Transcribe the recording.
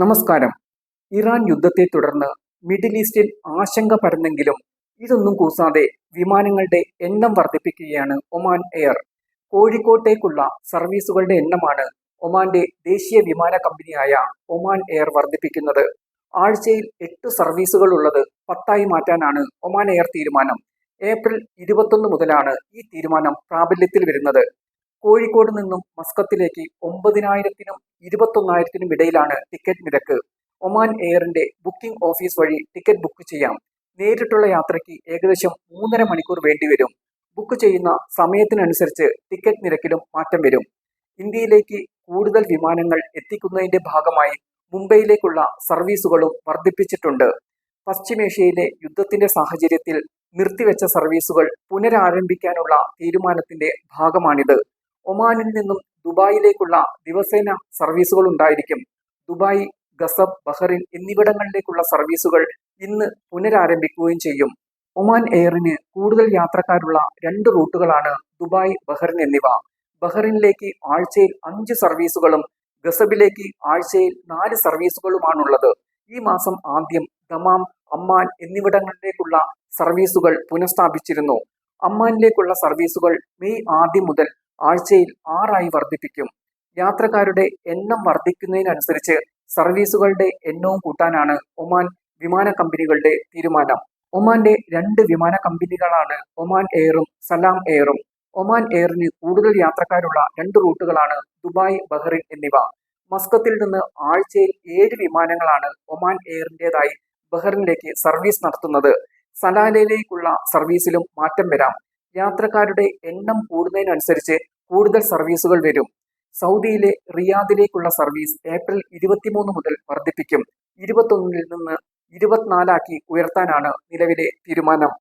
നമസ്കാരം. ഇറാൻ യുദ്ധത്തെ തുടർന്ന് മിഡിൽ ഈസ്റ്റിൽ ആശങ്ക പരന്നെങ്കിലും ഇതൊന്നും കൂസാതെ വിമാനങ്ങളുടെ എണ്ണം വർദ്ധിപ്പിക്കുകയാണ് ഒമാൻ എയർ. കോഴിക്കോട്ടേക്കുള്ള സർവീസുകളുടെ എണ്ണമാണ് ഒമാന്റെ ദേശീയ വിമാന കമ്പനിയായ ഒമാൻ എയർ വർദ്ധിപ്പിക്കുന്നത്. ആഴ്ചയിൽ 8 സർവീസുകൾ ഉള്ളത് 10 മാറ്റാനാണ് ഒമാൻ എയർ തീരുമാനം. ഏപ്രിൽ 21 മുതലാണ് ഈ തീരുമാനം പ്രാബല്യത്തിൽ വരുന്നത്. കോഴിക്കോട് നിന്നും മസ്കത്തിലേക്ക് 9,000-നും 21,000-നും ഇടയിലാണ് ടിക്കറ്റ് നിരക്ക്. ഒമാൻ എയറിന്റെ ബുക്കിംഗ് ഓഫീസ് വഴി ടിക്കറ്റ് ബുക്ക് ചെയ്യാം. നേരിട്ടുള്ള യാത്രയ്ക്ക് ഏകദേശം 3.5 മണിക്കൂർ വേണ്ടിവരും. ബുക്ക് ചെയ്യുന്ന സമയത്തിനനുസരിച്ച് ടിക്കറ്റ് നിരക്കിലും മാറ്റം വരും. ഇന്ത്യയിലേക്ക് കൂടുതൽ വിമാനങ്ങൾ എത്തിക്കുന്നതിന്റെ ഭാഗമായി മുംബൈയിലേക്കുള്ള സർവീസുകളും വർദ്ധിപ്പിച്ചിട്ടുണ്ട്. പശ്ചിമേഷ്യയിലെ യുദ്ധത്തിന്റെ സാഹചര്യത്തിൽ നിർത്തിവെച്ച സർവീസുകൾ പുനരാരംഭിക്കാനുള്ള തീരുമാനത്തിന്റെ ഭാഗമാണിത്. ഒമാനിൽ നിന്നും ദുബായിലേക്കുള്ള ദിവസേന സർവീസുകൾ ഉണ്ടായിരിക്കും. ദുബായ്, ഖസബ്, ബഹ്റിൻ എന്നിവിടങ്ങളിലേക്കുള്ള സർവീസുകൾ ഇന്ന് പുനരാരംഭിക്കുകയും ചെയ്യും. ഒമാൻ എയറിന് കൂടുതൽ യാത്രക്കാരുള്ള 2 റൂട്ടുകളാണ് ദുബായ്, ബഹ്റിൻ എന്നിവ. ബഹ്റിനിലേക്ക് ആഴ്ചയിൽ 5 സർവീസുകളും ഖസബിലേക്ക് ആഴ്ചയിൽ 4 സർവീസുകളുമാണുള്ളത്. ഈ മാസം ആദ്യം ദമാം, അമ്മാൻ എന്നിവിടങ്ങളിലേക്കുള്ള സർവീസുകൾ പുനഃസ്ഥാപിച്ചിരുന്നു. അമ്മാനിലേക്കുള്ള സർവീസുകൾ മെയ് ആദ്യം മുതൽ ആഴ്ചയിൽ 6 വർദ്ധിപ്പിക്കും. യാത്രക്കാരുടെ എണ്ണം വർദ്ധിക്കുന്നതിനനുസരിച്ച് സർവീസുകളുടെ എണ്ണവും കൂട്ടാനാണ് ഒമാൻ വിമാന കമ്പനികളുടെ തീരുമാനം. ഒമാന്റെ 2 വിമാന കമ്പനികളാണ് ഒമാൻ എയറും സലാം എയറും. ഒമാൻ എയറിന് കൂടുതൽ യാത്രക്കാരുള്ള 2 റൂട്ടുകളാണ് ദുബായ്, ബഹ്റിൻ എന്നിവ. മസ്കത്തിൽ നിന്ന് ആഴ്ചയിൽ 7 വിമാനങ്ങളാണ് ഒമാൻ എയറിൻ്റെതായി ബഹ്റിനിലേക്ക് സർവീസ് നടത്തുന്നത്. സലാലയിലേക്കുള്ള സർവീസിലും മാറ്റം വരാം. യാത്രക്കാരുടെ എണ്ണം കൂടുന്നതിനനുസരിച്ച് കൂടുതൽ സർവീസുകൾ വരും. സൗദിയിലെ റിയാദിലേക്കുള്ള സർവീസ് ഏപ്രിൽ 23 മുതൽ വർദ്ധിപ്പിക്കും. 21 നിന്ന് 24 ഉയർത്താനാണ് നിലവിലെ തീരുമാനം.